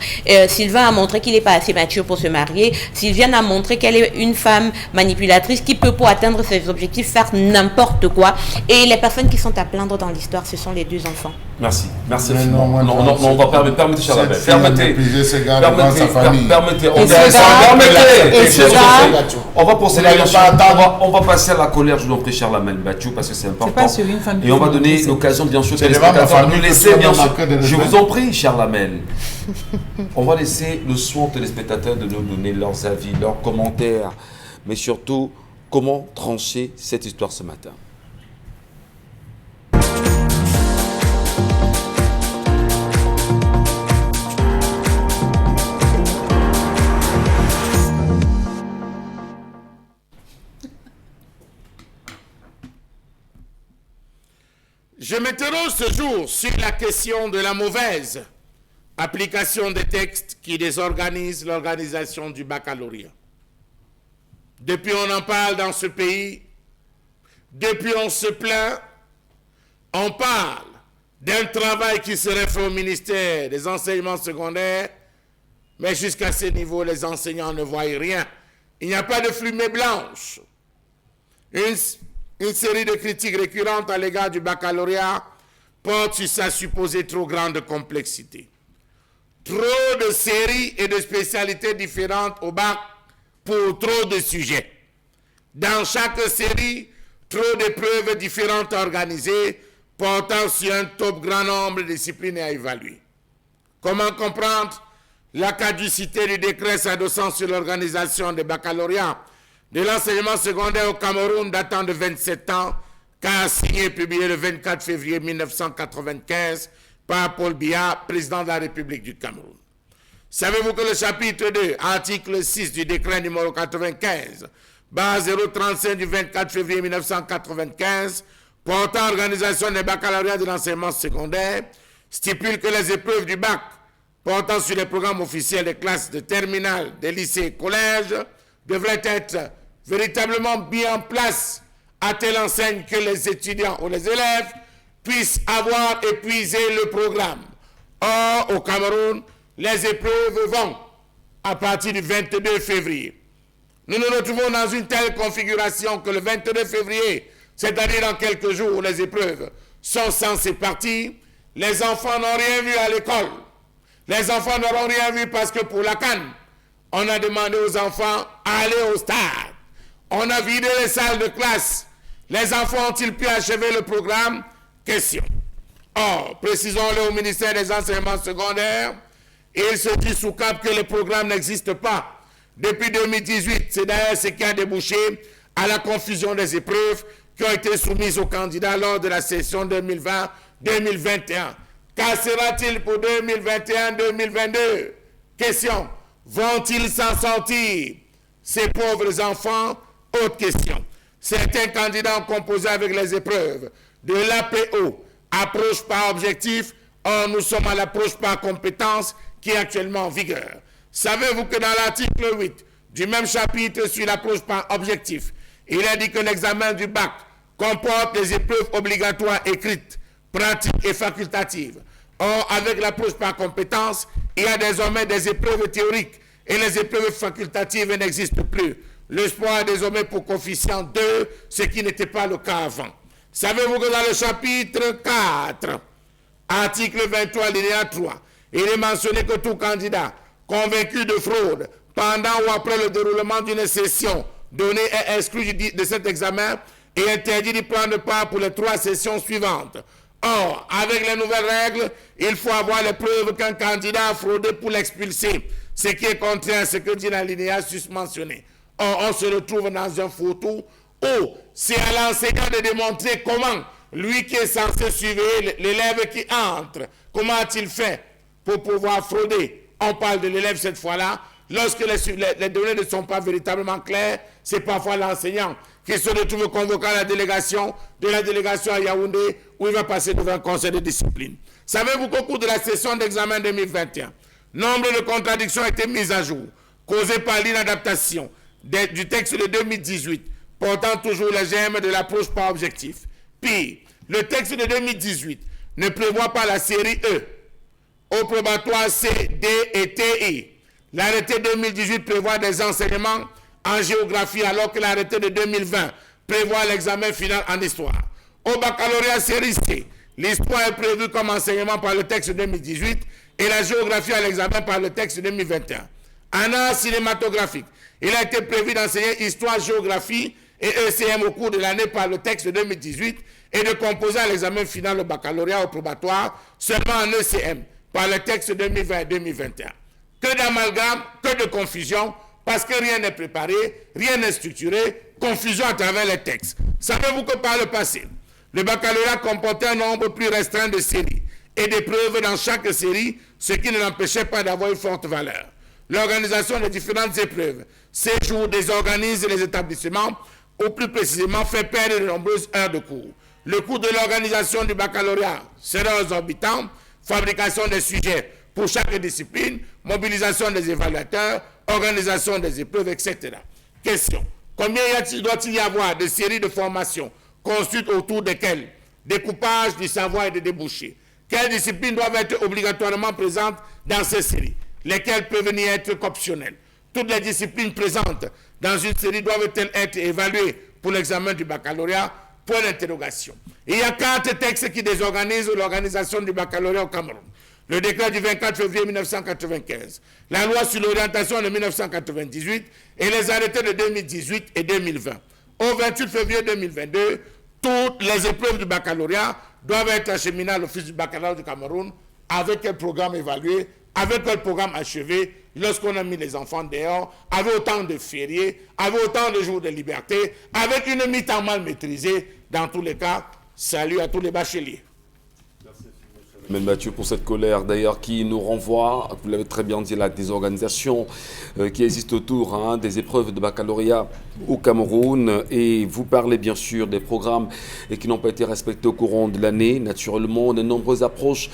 Sylvain a montré qu'il n'est pas assez mature pour se marier. Sylviane a montré qu'elle est une femme manipulatrice qui peut, pour atteindre ses objectifs, faire n'importe quoi. Et les personnes qui sont à plaindre dans l'histoire, ce sont les deux enfants. Merci infiniment. Non, on va permettre, cher Labelle. Permettez. On va procéder. On va passer à la colère, je vous en prie, cher Lamel Batchou, parce que c'est important. Et on va donner l'occasion, bien sûr, de nous laisser, bien sûr. Je vous en prie, cher Lamel. On va laisser le soin aux téléspectateurs de nous donner leurs avis, leurs commentaires, mais surtout, comment trancher cette histoire ce matin. Je m'interroge ce jour sur la question de la mauvaise application des textes qui désorganisent l'organisation du baccalauréat. Depuis on en parle dans ce pays, depuis on se plaint, on parle d'un travail qui serait fait au ministère des enseignements secondaires, mais jusqu'à ce niveau, les enseignants ne voient rien. Il n'y a pas de fumée blanche. Une série de critiques récurrentes à l'égard du baccalauréat porte sur sa supposée trop grande complexité. Trop de séries et de spécialités différentes au bac pour trop de sujets. Dans chaque série, trop d'épreuves différentes organisées portant sur un top grand nombre de disciplines à évaluer. Comment comprendre la caducité du décret s'adossant sur l'organisation des baccalauréats de l'enseignement secondaire au Cameroun datant de 27 ans, qu'a signé et publié le 24 février 1995 par Paul Biya, président de la République du Cameroun. Savez-vous que le chapitre 2, article 6 du décret numéro 95, base 035 du 24 février 1995, portant organisation des baccalauréats de l'enseignement secondaire, stipule que les épreuves du bac portant sur les programmes officiels des classes de terminale, des lycées et collèges devraient être véritablement mis en place à telle enseigne que les étudiants ou les élèves puissent avoir épuisé le programme. Or, au Cameroun, les épreuves vont à partir du 22 février. Nous nous retrouvons dans une telle configuration que le 22 février, c'est-à-dire dans quelques jours où les épreuves sont censées partir, les enfants n'ont rien vu à l'école. Les enfants n'auront rien vu parce que pour la CAN, on a demandé aux enfants d'aller au stade. On a vidé les salles de classe. Les enfants ont-ils pu achever le programme? Question. Or, précisons-le au ministère des Enseignements secondaires, il se dit sous cap que le programme n'existe pas. Depuis 2018, c'est d'ailleurs ce qui a débouché à la confusion des épreuves qui ont été soumises aux candidats lors de la session 2020-2021. Qu'en sera-t-il pour 2021-2022? Question. Vont-ils s'en sortir, ces pauvres enfants? Autre question. Certains candidats ont composé avec les épreuves de l'APO, approche par objectif. Or, nous sommes à l'approche par compétence qui est actuellement en vigueur. Savez-vous que dans l'article 8 du même chapitre sur l'approche par objectif, il est dit que l'examen du bac comporte des épreuves obligatoires écrites, pratiques et facultatives. Or, avec l'approche par compétence, il y a désormais des épreuves théoriques et les épreuves facultatives n'existent plus. Le sport est désormais pour coefficient 2, ce qui n'était pas le cas avant. Savez-vous que dans le chapitre 4, article 23, alinéa 3, il est mentionné que tout candidat convaincu de fraude pendant ou après le déroulement d'une session donnée est exclu de cet examen et interdit d'y prendre part pour les 3 sessions suivantes. Or, avec les nouvelles règles, il faut avoir les preuves qu'un candidat a fraudé pour l'expulser, ce qui est contraire à ce que dit l'alinéa susmentionné. Or, on se retrouve dans un photo où c'est à l'enseignant de démontrer comment, lui qui est censé suivre l'élève qui entre, comment a-t-il fait pour pouvoir frauder. On parle de l'élève cette fois-là. Lorsque les données ne sont pas véritablement claires, c'est parfois l'enseignant qui se retrouve convoquant la délégation à Yaoundé où il va passer devant un conseil de discipline. Savez-vous qu'au cours de la session d'examen 2021, nombre de contradictions ont été mises à jour, causées par l'inadaptation du texte de 2018, portant toujours les germes de l'approche par objectif. Pire, le texte de 2018 ne prévoit pas la série E au probatoire C, D et TI. L'arrêté 2018 prévoit des enseignements en géographie alors que l'arrêté de 2020 prévoit l'examen final en histoire. Au baccalauréat série C, l'histoire est prévue comme enseignement par le texte 2018 et la géographie à l'examen par le texte 2021. En art cinématographique, il a été prévu d'enseigner histoire, géographie et ECM au cours de l'année par le texte 2018 et de composer à l'examen final le baccalauréat au probatoire seulement en ECM par le texte 2020-2021. Que d'amalgame, que de confusion, parce que rien n'est préparé, rien n'est structuré, confusion à travers les textes. Savez-vous que par le passé, le baccalauréat comportait un nombre plus restreint de séries et d'épreuves dans chaque série, ce qui ne l'empêchait pas d'avoir une forte valeur. L'organisation des différentes épreuves, ces jours désorganise les établissements, ou plus précisément fait perdre de nombreuses heures de cours. Le coût de l'organisation du baccalauréat sera exorbitant, fabrication des sujets pour chaque discipline, mobilisation des évaluateurs, organisation des épreuves, etc. Question. Combien doit-il y avoir de séries de formations construites autour desquelles découpage du savoir et des débouchés? Quelles disciplines doivent être obligatoirement présentes dans ces séries? Lesquelles peuvent n'y être qu'optionnelles? Toutes les disciplines présentes dans une série doivent-elles être évaluées pour l'examen du baccalauréat? Point d'interrogation. Il y a 4 textes qui désorganisent l'organisation du baccalauréat au Cameroun. Le décret du 24 février 1995, la loi sur l'orientation de 1998 et les arrêtés de 2018 et 2020. Au 28 février 2022, toutes les épreuves du baccalauréat doivent être acheminées à l'Office du baccalauréat du Cameroun avec un programme évalué, avec un programme achevé, lorsqu'on a mis les enfants dehors, avec autant de fériés, avec autant de jours de liberté, avec une mi-temps mal maîtrisée. Dans tous les cas, salut à tous les bacheliers. Mais Mathieu, pour cette colère d'ailleurs qui nous renvoie, vous l'avez très bien dit, à la désorganisation qui existe autour des épreuves de baccalauréat au Cameroun. Et vous parlez bien sûr des programmes qui n'ont pas été respectés au courant de l'année. Naturellement, de nombreuses approches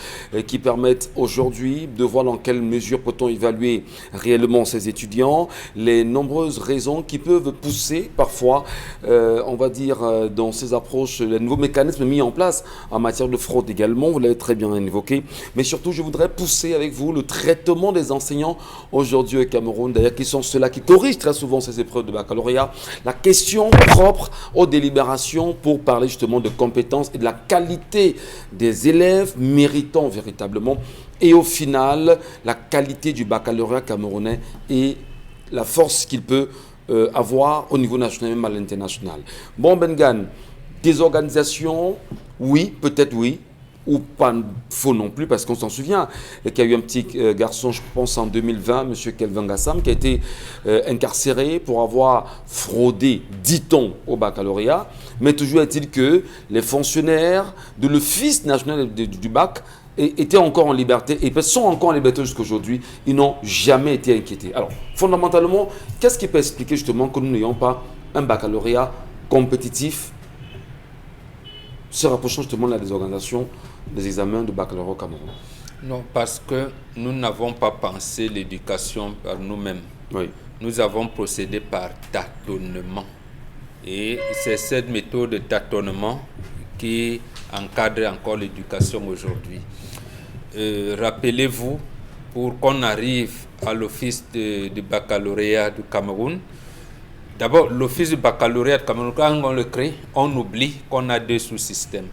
qui permettent aujourd'hui de voir dans quelle mesure peut-on évaluer réellement ces étudiants. Les nombreuses raisons qui peuvent pousser parfois, on va dire, dans ces approches, les nouveaux mécanismes mis en place en matière de fraude également. Vous l'avez très bien évoqué, mais surtout je voudrais pousser avec vous le traitement des enseignants aujourd'hui au Cameroun, d'ailleurs qui sont ceux-là qui corrigent très souvent ces épreuves de baccalauréat, la question propre aux délibérations pour parler justement de compétences et de la qualité des élèves méritant véritablement, et au final la qualité du baccalauréat camerounais et la force qu'il peut avoir au niveau national même à l'international. Bon Bengan, des organisations, oui, peut-être oui, ou pas faux non plus, parce qu'on s'en souvient qu'il y a eu un petit garçon, je pense en 2020, M. Kelvin Gassam, qui a été incarcéré pour avoir fraudé, dit-on, au baccalauréat. Mais toujours est-il que les fonctionnaires de l'Office national du bac étaient encore en liberté et sont encore en liberté jusqu'à aujourd'hui. Ils n'ont jamais été inquiétés. Alors, fondamentalement, qu'est-ce qui peut expliquer justement que nous n'ayons pas un baccalauréat compétitif se rapprochant justement de la désorganisation des examens de baccalauréat au Cameroun? Non, parce que nous n'avons pas pensé l'éducation par nous-mêmes. Oui. Nous avons procédé par tâtonnement. Et c'est cette méthode de tâtonnement qui encadre encore l'éducation aujourd'hui. Rappelez-vous, pour qu'on arrive à l'office de baccalauréat du Cameroun, d'abord, l'office du baccalauréat du Cameroun, quand on le crée, on oublie qu'on a deux sous-systèmes.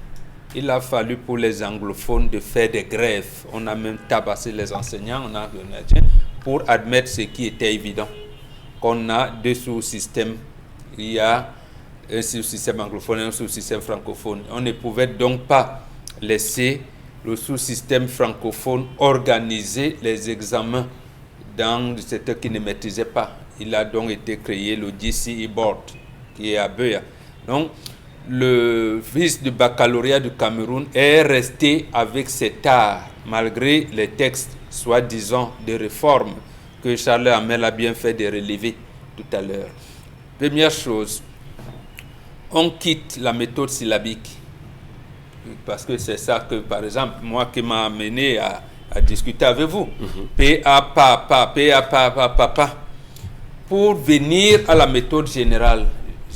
Il a fallu pour les anglophones de faire des grèves. On a même tabassé les enseignants, on a pour admettre ce qui était évident, qu'on a deux sous-systèmes. Il y a un sous-système anglophone et un sous-système francophone. On ne pouvait donc pas laisser le sous-système francophone organiser les examens dans le secteur qui ne maîtrisait pas. Il a donc été créé le GCE Board, qui est à Buea. Donc, le vice du baccalauréat du Cameroun est resté avec cet art, malgré les textes, soi-disant, de réforme que Charles Hamel a bien fait de relever tout à l'heure. Première chose, on quitte la méthode syllabique. Parce que c'est ça que, par exemple, moi qui m'a amené à discuter avec vous. P-A-Pa-Pa. Pour venir à la méthode générale,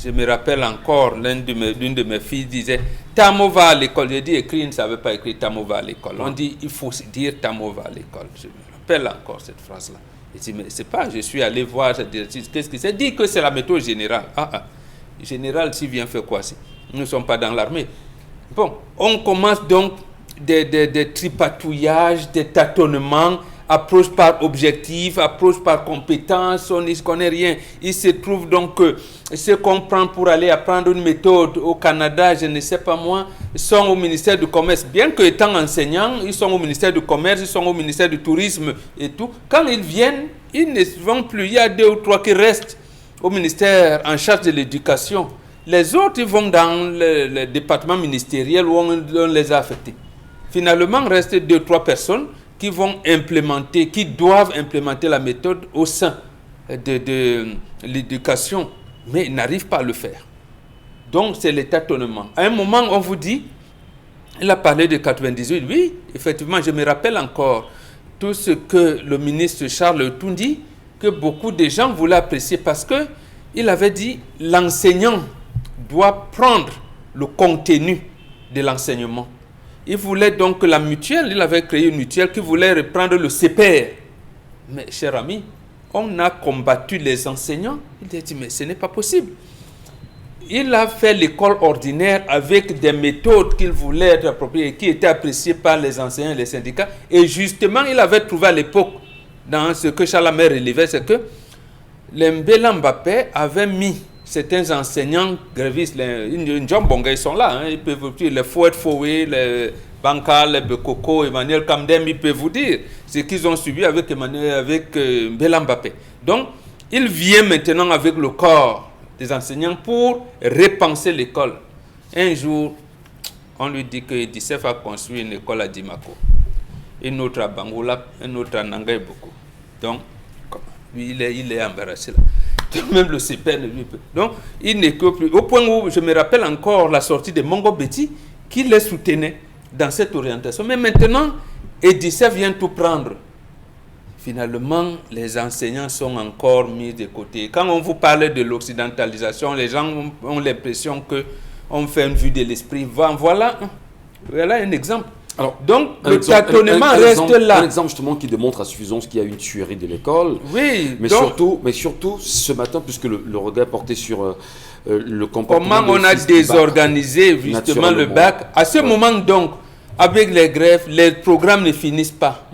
je me rappelle encore, l'une de mes filles disait Tamo va à l'école. J'ai dit écrit, il ne savait pas écrire Tamo va à l'école. On dit il faut dire Tamo va à l'école. Je me rappelle encore cette phrase-là. Je dis mais c'est pas, je suis allé voir cette directrice, qu'est-ce que c'est? Dit que c'est la méthode générale. Général, tu viens faire quoi? Nous ne sommes pas dans l'armée. Bon, on commence donc des tripatouillages, des tâtonnements, approche par objectif, approche par compétence, on ne connaît rien. Il se trouve donc que ce qu'on prend pour aller apprendre une méthode au Canada, je ne sais pas moi, sont au ministère du Commerce. Bien que étant enseignants, ils sont au ministère du Commerce, ils sont au ministère du Tourisme et tout. Quand ils viennent, ils ne vont plus. Il y a 2 ou 3 qui restent au ministère en charge de l'éducation. Les autres, ils vont dans le département ministériel où on les a affectés. Finalement, restent 2 ou 3 personnes qui vont implémenter, qui doivent implémenter la méthode au sein de l'éducation, mais ils n'arrivent pas à le faire. Donc, c'est le tâtonnement. À un moment, on vous dit, il a parlé de 98, oui, effectivement, je me rappelle encore tout ce que le ministre Charles Toundi, que beaucoup de gens voulaient apprécier parce qu'il avait dit, l'enseignant doit prendre le contenu de l'enseignement. Il voulait donc que la mutuelle, il avait créé une mutuelle qui voulait reprendre le CPR. Mais, cher ami, on a combattu les enseignants. Il a dit, mais ce n'est pas possible. Il a fait l'école ordinaire avec des méthodes qu'il voulait être appropriées, qui étaient appréciées par les enseignants et les syndicats. Et justement, il avait trouvé à l'époque, dans ce que Charles Hamel relevait, c'est que les Mbela Mbappé avait mis certains enseignants grévistes, les Njambonga, ils sont là, hein, ils peuvent vous dire, les Fouet Foué, les Banca, les Bekoko, Emmanuel Kamdem, ils peuvent vous dire ce qu'ils ont subi avec Mbela Mbappé. Donc, il vient maintenant avec le corps des enseignants pour repenser l'école. Un jour, on lui dit que Edicef a construit une école à Dimako. un autre à Bangola, un autre à Nangaï beaucoup. Donc, lui, il est embarrassé là. Même le CPN, lui. Donc, il n'est que plus. Au point où je me rappelle encore la sortie de Mongo Betty, qui les soutenait dans cette orientation. Mais maintenant, Edissa vient tout prendre. Finalement, les enseignants sont encore mis de côté. Quand on vous parle de l'occidentalisation, les gens ont l'impression qu'on fait une vue de l'esprit. Voilà un exemple. Alors, donc, le tâtonnement reste là. Un exemple justement qui démontre à suffisance qu'il y a une tuerie de l'école. Oui, mais surtout, ce matin, puisque le regard porté sur le comportement... Comment on a désorganisé justement le bac. À ce moment donc, avec les grèves, les programmes ne finissent pas.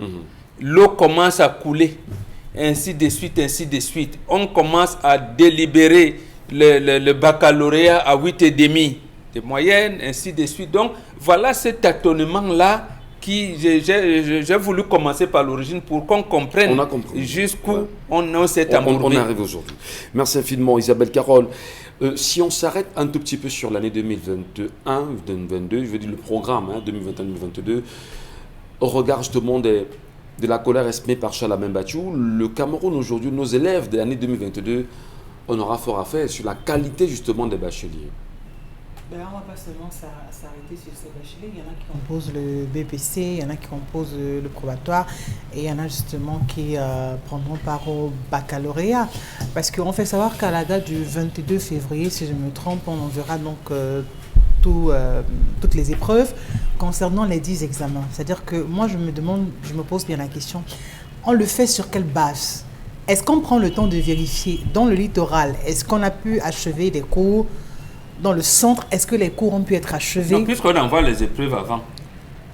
L'eau commence à couler, ainsi de suite, ainsi de suite. On commence à délibérer le baccalauréat à 8,5 de moyenne, ainsi de suite. Donc, voilà ce tâtonnement-là qui j'ai voulu commencer par l'origine pour qu'on comprenne jusqu'où on s'est embourbé. On arrive aujourd'hui. Merci infiniment, Isabelle Carole. Si on s'arrête un tout petit peu sur l'année 2021-2022, je veux dire le programme 2021-2022, au regard justement de la colère exprimée par Charles Bachou, le Cameroun aujourd'hui, nos élèves de l'année 2022, on aura fort à faire sur la qualité justement des bacheliers. On ne va pas seulement s'arrêter sur ces bacheliers. Il y en a qui composent le BPC, il y en a qui composent le probatoire et il y en a justement qui prendront part au baccalauréat. Parce qu'on fait savoir qu'à la date du 22 février, si je me trompe, on enverra donc toutes les épreuves concernant les 10 examens. C'est-à-dire que moi, je me pose bien la question, on le fait sur quelle base? Est-ce qu'on prend le temps de vérifier dans le littoral? Est-ce qu'on a pu achever des cours? Dans le centre, est-ce que les cours ont pu être achevés? Non, puisqu'on envoie les épreuves avant.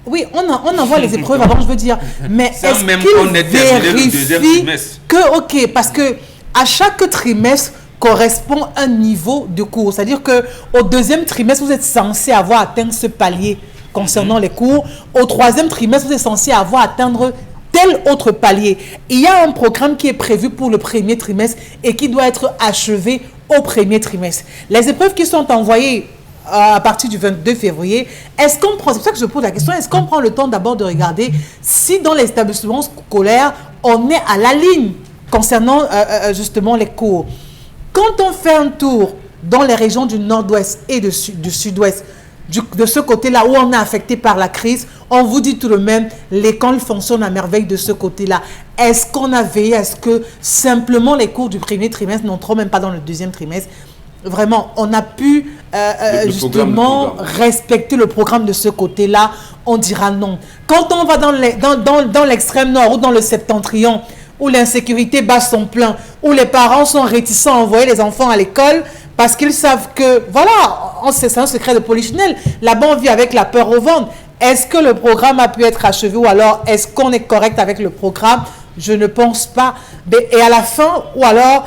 Oui, on envoie les épreuves avant, je veux dire. Mais est-ce qu'ils vérifient que, ok, parce que à chaque trimestre correspond un niveau de cours. C'est-à-dire qu'au deuxième trimestre, vous êtes censé avoir atteint ce palier concernant les cours. Au troisième trimestre, vous êtes censé avoir atteindre tel autre palier. Il y a un programme qui est prévu pour le premier trimestre et qui doit être achevé au premier trimestre. Les épreuves qui sont envoyées à partir du 22 février, est-ce qu'on prend, c'est pour ça que je pose la question, est-ce qu'on prend le temps d'abord de regarder si dans les établissements scolaires, on est à la ligne concernant justement les cours? Quand on fait un tour dans les régions du nord-ouest et du sud-ouest, de ce côté-là où on est affecté par la crise, on vous dit tout de même, l'école fonctionne à merveille de ce côté-là. Est-ce qu'on a veillé à ce que simplement les cours du premier trimestre n'entrent même pas dans le deuxième trimestre? Vraiment, on a pu justement respecter le programme de ce côté-là. On dira non. Quand on va dans l'extrême nord ou dans le septentrion, où l'insécurité bat son plein, où les parents sont réticents à envoyer les enfants à l'école, parce qu'ils savent que, voilà, c'est un secret de polichinelle. Là-bas, on vit avec la peur au ventre. Est-ce que le programme a pu être achevé ou alors est-ce qu'on est correct avec le programme? Je ne pense pas. Et à la fin, ou alors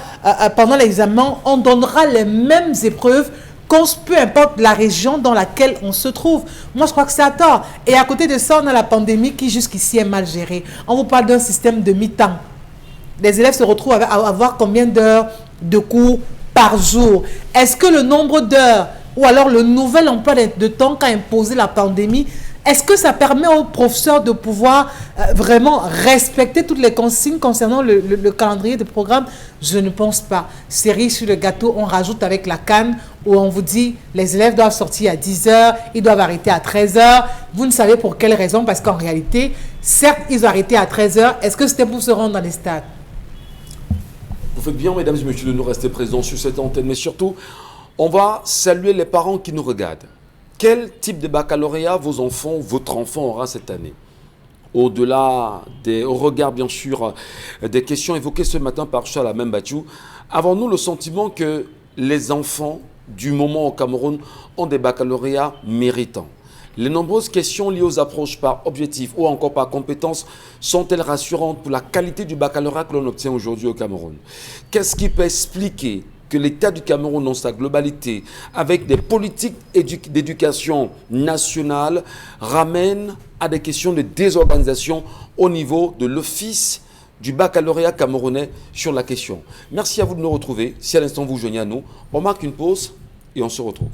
pendant l'examen, on donnera les mêmes épreuves, peu importe la région dans laquelle on se trouve. Moi, je crois que c'est à tort. Et à côté de ça, on a la pandémie qui jusqu'ici est mal gérée. On vous parle d'un système de mi-temps. Les élèves se retrouvent à avoir combien d'heures de cours par jour? Est-ce que le nombre d'heures ou alors le nouvel emploi de temps qu'a imposé la pandémie, est-ce que ça permet aux professeurs de pouvoir vraiment respecter toutes les consignes concernant le calendrier de programme? Je ne pense pas. Cerise sur le gâteau, on rajoute avec la canne où on vous dit les élèves doivent sortir à 10h, ils doivent arrêter à 13h. Vous ne savez pour quelle raison, parce qu'en réalité, certes, ils ont arrêté à 13h. Est-ce que c'était pour se rendre dans les stades? Vous faites bien, mesdames et messieurs, de nous rester présents sur cette antenne, mais surtout, on va saluer les parents qui nous regardent. Quel type de baccalauréat votre enfant aura cette année? Au-delà au regard, bien sûr, des questions évoquées ce matin par Charles Bachou, avons-nous le sentiment que les enfants du moment au Cameroun ont des baccalauréats méritants? Les nombreuses questions liées aux approches par objectif ou encore par compétence sont-elles rassurantes pour la qualité du baccalauréat que l'on obtient aujourd'hui au Cameroun? Qu'est-ce qui peut expliquer que l'État du Cameroun dans sa globalité, avec des politiques d'éducation nationale, ramène à des questions de désorganisation au niveau de l'office du baccalauréat camerounais sur la question? Merci à vous de nous retrouver. Si à l'instant vous joignez à nous, on marque une pause et on se retrouve.